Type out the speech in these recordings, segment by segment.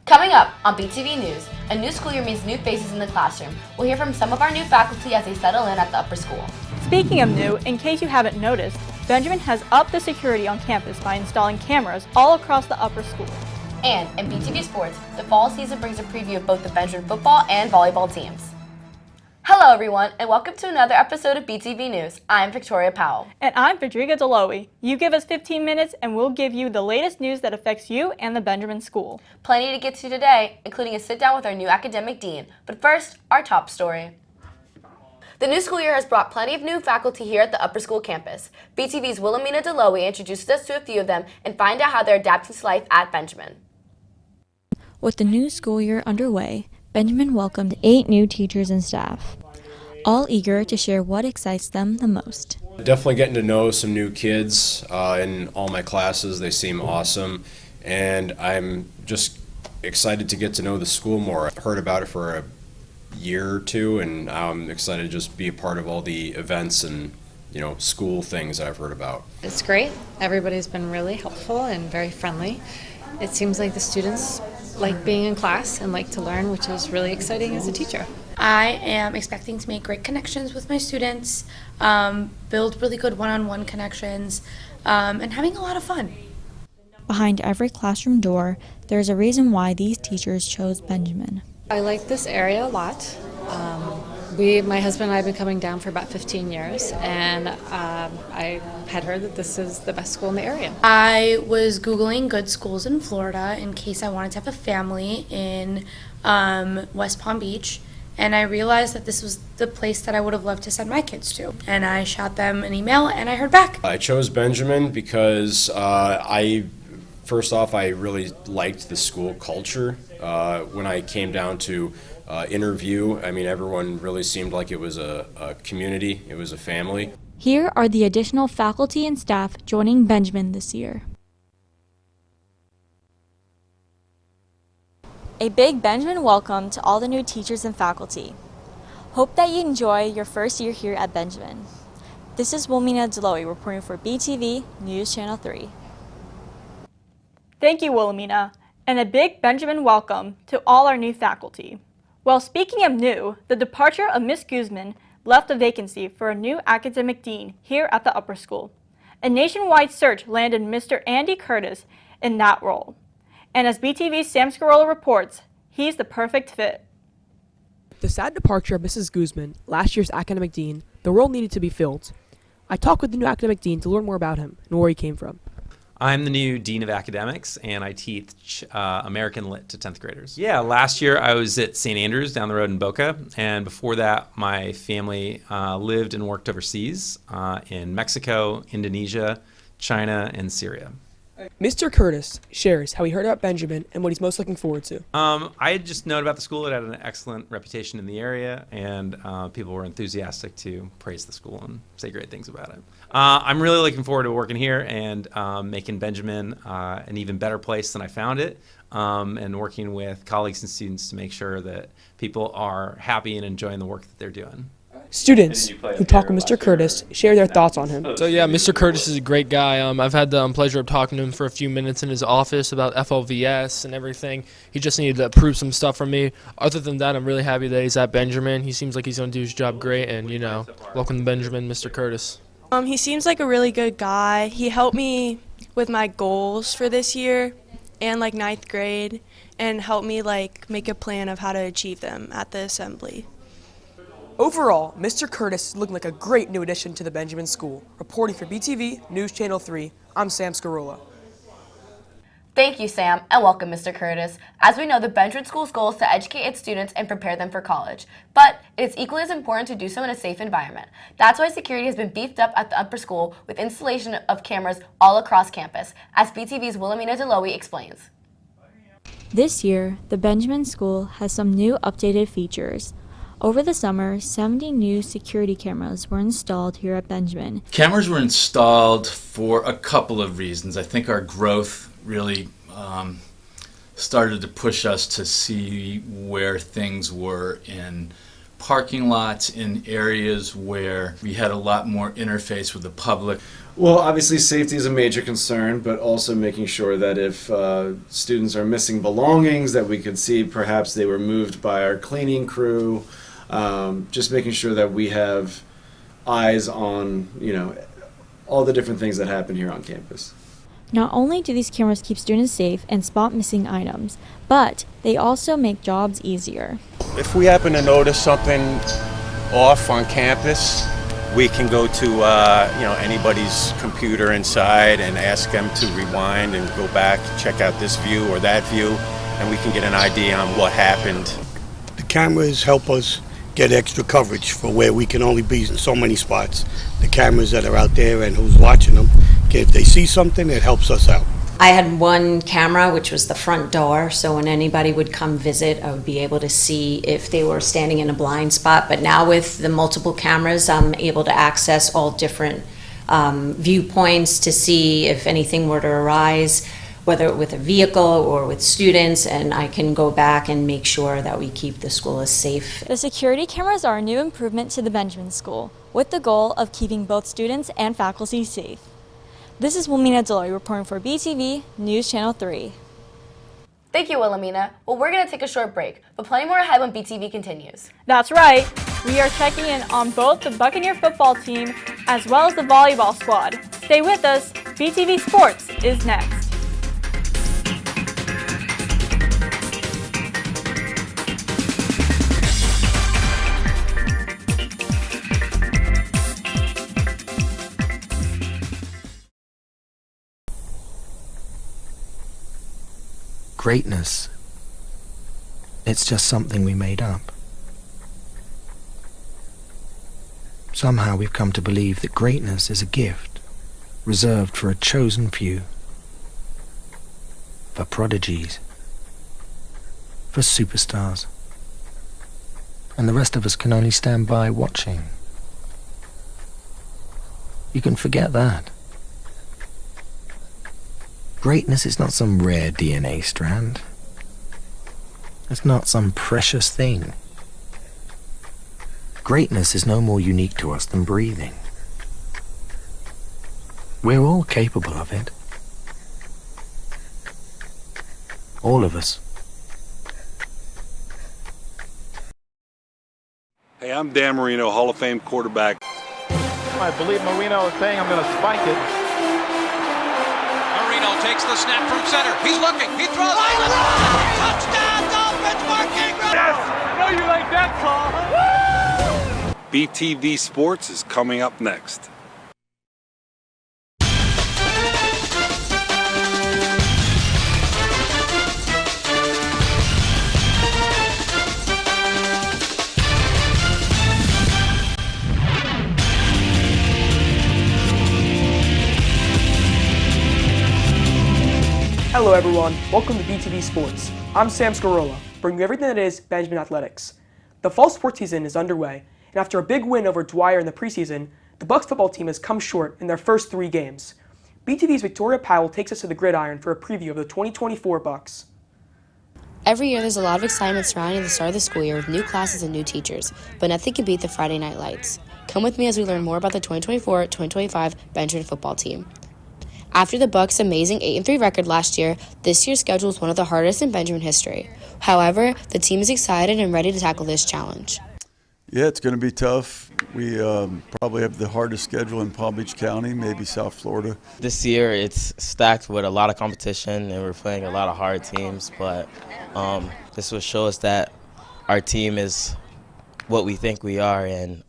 Coming up on BTV News, a new school year means new faces in the classroom. We'll hear from some of our new faculty as they settle in at the upper school. Speaking of new, in case you haven't noticed, Benjamin has upped the security on campus by installing cameras all across the upper school. And in BTV Sports, the fall season brings a preview of both the Benjamin football and volleyball teams. Hello everyone, and welcome to another episode of BTV News. I'm Victoria Powell. And I'm Federica Deloe. You give us 15 minutes and we'll give you the latest news that affects you and the Benjamin School. Plenty to get to today, including a sit-down with our new academic dean. But first, our top story. The new school year has brought plenty of new faculty here at the upper school campus. BTV's Wilhelmina Deloe introduces us to a few of them and find out how they're adapting to life at Benjamin. With the new school year underway, Benjamin welcomed 8 new teachers and staff, all eager to share what excites them the most. Definitely getting to know some new kids in all my classes. They seem awesome, and I'm just excited to get to know the school more. I've heard about it for a year or two, and I'm excited to just be a part of all the events and school things that I've heard about. It's great. Everybody's been really helpful and very friendly. It seems like the students like being in class and like to learn, which is really exciting as a teacher. I am expecting to make great connections with my students, build really good one-on-one connections, and having a lot of fun. Behind every classroom door, there's a reason why these teachers chose Benjamin. I like this area a lot. My husband and I have been coming down for about 15 years, and I had heard that this is the best school in the area. I was Googling good schools in Florida in case I wanted to have a family in West Palm Beach, and I realized that this was the place that I would have loved to send my kids to. And I shot them an email, and I heard back. I chose Benjamin because first off, I really liked the school culture. When I came down to interview, everyone really seemed like it was a community, it was a family. Here are the additional faculty and staff joining Benjamin this year. A big Benjamin welcome to all the new teachers and faculty. Hope that you enjoy your first year here at Benjamin. This is Wilhelmina Deloe reporting for BTV News Channel 3. Thank you, Wilhelmina, and a big Benjamin welcome to all our new faculty. Well, speaking of new, the departure of Miss Guzman left a vacancy for a new academic dean here at the upper school. A nationwide search landed Mr. Andy Curtis in that role. And as BTV's Sam Scarola reports, he's the perfect fit. The sad departure of Mrs. Guzman, last year's academic dean, the role needed to be filled. I talked with the new academic dean to learn more about him and where he came from. I'm the new Dean of Academics, and I teach American Lit to 10th graders. Yeah, last year I was at St. Andrews down the road in Boca, and before that my family lived and worked overseas in Mexico, Indonesia, China, and Syria. Mr. Curtis shares how he heard about Benjamin and what he's most looking forward to. I had just known about the school. It had an excellent reputation in the area, and people were enthusiastic to praise the school and say great things about it. I'm really looking forward to working here and making Benjamin an even better place than I found it, and working with colleagues and students to make sure that people are happy and enjoying the work that they're doing. Students who talk with Mr. Curtis share their thoughts on him. So yeah, Mr. Curtis is a great guy. I've had the pleasure of talking to him for a few minutes in his office about FLVS and everything. He just needed to approve some stuff from me. Other than that, I'm really happy that he's at Benjamin. He seems like he's going to do his job great, and welcome to Benjamin, Mr. Curtis. He seems like a really good guy. He helped me with my goals for this year and ninth grade, and helped me make a plan of how to achieve them at the assembly. Overall, Mr. Curtis is looking like a great new addition to the Benjamin School. Reporting for BTV News Channel 3, I'm Sam Scarola. Thank you, Sam, and welcome, Mr. Curtis. As we know, the Benjamin School's goal is to educate its students and prepare them for college, but it is equally as important to do so in a safe environment. That's why security has been beefed up at the upper school with installation of cameras all across campus, as BTV's Wilhelmina Deloe explains. This year, the Benjamin School has some new updated features. Over the summer, 70 new security cameras were installed here at Benjamin. Cameras were installed for a couple of reasons. I think our growth really started to push us to see where things were in parking lots in areas where we had a lot more interface with the public. Well, obviously safety is a major concern, but also making sure that if students are missing belongings, that we could see perhaps they were moved by our cleaning crew. Just making sure that we have eyes on, all the different things that happen here on campus. Not only do these cameras keep students safe and spot missing items, but they also make jobs easier. If we happen to notice something off on campus, we can go to anybody's computer inside and ask them to rewind and go back, check out this view or that view, and we can get an idea on what happened. The cameras help us get extra coverage for where we can only be in so many spots. The cameras that are out there and who's watching them, if they see something, it helps us out. I had one camera, which was the front door, so when anybody would come visit, I would be able to see if they were standing in a blind spot. But now with the multiple cameras, I'm able to access all different viewpoints to see if anything were to arise, whether with a vehicle or with students, and I can go back and make sure that we keep the school as safe. The security cameras are a new improvement to the Benjamin School, with the goal of keeping both students and faculty safe. This is Wilmina Delory reporting for BTV News Channel 3. Thank you, Wilhelmina. Well, we're going to take a short break, but plenty more ahead when BTV continues. That's right. We are checking in on both the Buccaneer football team as well as the volleyball squad. Stay with us. BTV Sports is next. Greatness, it's just something we made up. Somehow we've come to believe that greatness is a gift reserved for a chosen few, for prodigies, for superstars, and the rest of us can only stand by watching. You can forget that. Greatness is not some rare DNA strand. It's not some precious thing. Greatness is no more unique to us than breathing. We're all capable of it. All of us. Hey, I'm Dan Marino, Hall of Fame quarterback. I believe Marino is saying I'm going to spike it. Takes the snap from center. He's looking. He throws. Touchdown, Dolphins, Mark Ingram. Yes, I know you like that call. BTV Sports is coming up next. Hello everyone, welcome to BTV Sports. I'm Sam Scarola, bringing you everything that is Benjamin Athletics. The fall sports season is underway, and after a big win over Dwyer in the preseason, the Bucks football team has come short in their first 3 games. BTV's Victoria Powell takes us to the gridiron for a preview of the 2024 Bucks. Every year there's a lot of excitement surrounding the start of the school year with new classes and new teachers, but nothing can beat the Friday night lights. Come with me as we learn more about the 2024-2025 Benjamin football team. After the Bucks' amazing 8-3 record last year, this year's schedule is one of the hardest in Benjamin history. However, the team is excited and ready to tackle this challenge. Yeah, it's going to be tough. We probably have the hardest schedule in Palm Beach County, maybe South Florida. This year it's stacked with a lot of competition and we're playing a lot of hard teams, but this will show us that our team is what we think we are and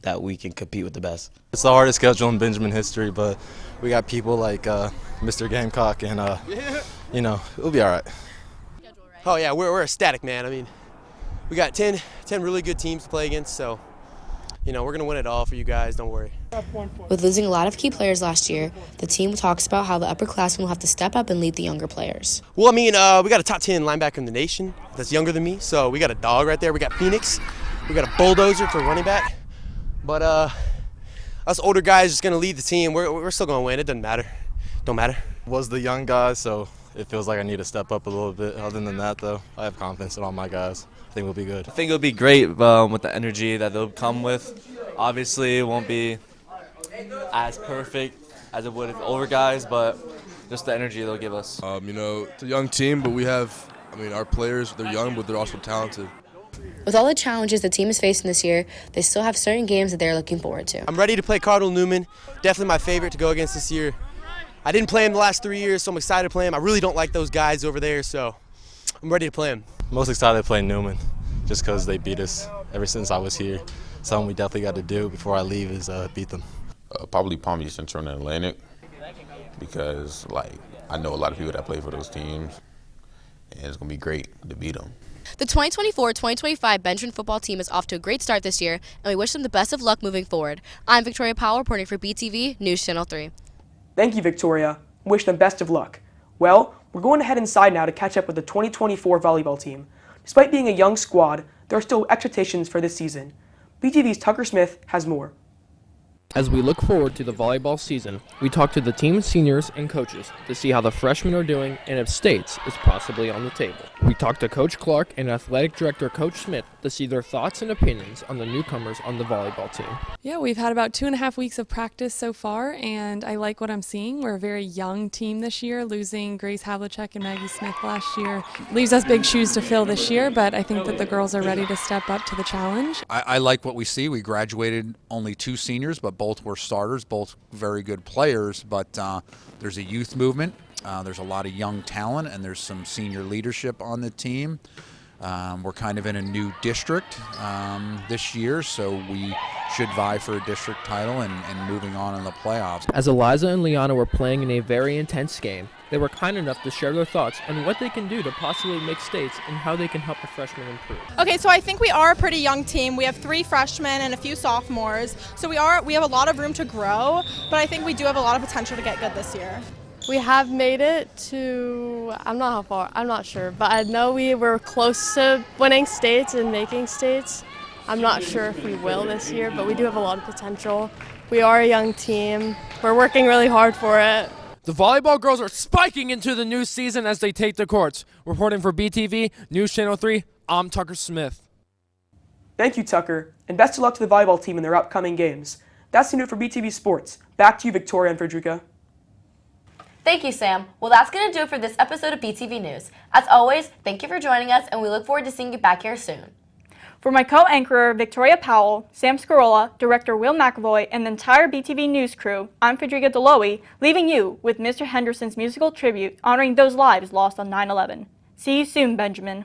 that we can compete with the best. It's the hardest schedule in Benjamin history, but we got people like Mr. Gamecock and, it'll be all right. Oh, yeah, we're ecstatic, man. I mean, we got 10 really good teams to play against, so, we're going to win it all for you guys. Don't worry. With losing a lot of key players last year, the team talks about how the upperclassmen will have to step up and lead the younger players. Well, I mean, we got a top 10 linebacker in the nation that's younger than me, so we got a dog right there. We got Phoenix. We got a bulldozer for running back. But us older guys just going to lead the team. We're still going to win. It doesn't matter. Don't matter. Was the young guy, so it feels like I need to step up a little bit. Other than that, though, I have confidence in all my guys. I think we'll be good. I think it'll be great with the energy that they'll come with. Obviously, it won't be as perfect as it would with older guys, but just the energy they'll give us. It's a young team, but we have, our players, they're young, but they're also talented. With all the challenges the team is facing this year, they still have certain games that they're looking forward to. I'm ready to play Cardinal Newman. Definitely my favorite to go against this year. I didn't play him the last 3 years, so I'm excited to play him. I really don't like those guys over there, so I'm ready to play him. Most excited to play Newman, just because they beat us ever since I was here. Something we definitely got to do before I leave is beat them. Probably Palm Beach Central and Atlantic, because I know a lot of people that play for those teams, and it's gonna be great to beat them. The 2024-2025 Benjamin football team is off to a great start this year, and we wish them the best of luck moving forward. I'm Victoria Powell reporting for BTV News Channel 3. Thank you, Victoria. Wish them best of luck. Well, we're going to head inside now to catch up with the 2024 volleyball team. Despite being a young squad, there are still expectations for this season. BTV's Tucker Smith has more. As we look forward to the volleyball season, we talk to the team's seniors and coaches to see how the freshmen are doing and if States is possibly on the table. We talked to Coach Clark and Athletic Director Coach Smith to see their thoughts and opinions on the newcomers on the volleyball team. Yeah, we've had about 2.5 weeks of practice so far, and I like what I'm seeing. We're a very young team this year, losing Grace Havlicek and Maggie Smith last year. Leaves us big shoes to fill this year, but I think that the girls are ready to step up to the challenge. I like what we see. We graduated only 2 seniors, but both were starters, both very good players, but there's a youth movement. There's a lot of young talent, and there's some senior leadership on the team. We're kind of in a new district this year, so we should vie for a district title and moving on in the playoffs. As Eliza and Liana were playing in a very intense game, they were kind enough to share their thoughts on what they can do to possibly make States and how they can help the freshmen improve. Okay, so I think we are a pretty young team. We have 3 freshmen and a few sophomores, so we have a lot of room to grow, but I think we do have a lot of potential to get good this year. We have made it to, I'm not sure, but I know we were close to winning States and making States. I'm not sure if we will this year, but we do have a lot of potential. We are a young team. We're working really hard for it. The volleyball girls are spiking into the new season as they take the courts. Reporting for BTV News Channel 3, I'm Tucker Smith. Thank you, Tucker, and best of luck to the volleyball team in their upcoming games. That's the news for BTV Sports. Back to you, Victoria and Frederica. Thank you, Sam. Well, that's going to do it for this episode of BTV News. As always, thank you for joining us, and we look forward to seeing you back here soon. For my co-anchorer, Victoria Powell, Sam Scarola, Director Will McAvoy, and the entire BTV News crew, I'm Frederica Deloe, leaving you with Mr. Henderson's musical tribute honoring those lives lost on 9/11. See you soon, Benjamin.